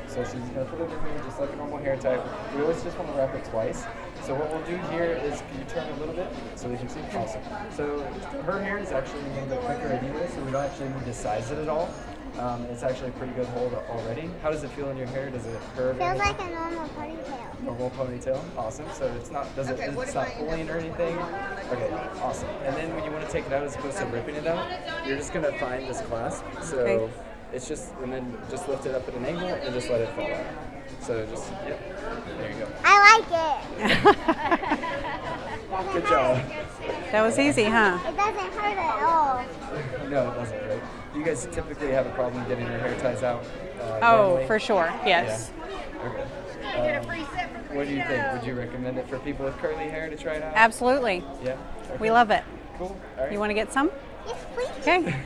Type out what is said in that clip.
So she's going to put it in here just like a normal hair tie. We always just want to wrap it twice. So what we'll do here is, can you turn a little bit so we can see? Awesome. So her hair is actually a little bit quicker anyway, so we don't actually need to size it at all. It's actually a pretty good hold already. How does it feel in your hair? Does it curve? Feels like a normal ponytail. Normal ponytail. Awesome. So it's not, it's not pulling or anything? Okay, awesome. And then when you want to take it out as opposed to ripping it out, you're just going to find this clasp. So it's just, and then just lift it up at an angle and just let it fall out. So just, yep, there you go. I like it. Good job. That was easy, huh? It doesn't hurt at all. No, it doesn't, right? Do you guys typically have a problem getting your hair ties out? Oh, normally? for sure, yes. Yeah. Okay. What do you think? Would you recommend it for people with curly hair to try it out? Absolutely. Yeah? Okay. We love it. Cool. All right. You want to get some? Yes, please. Okay.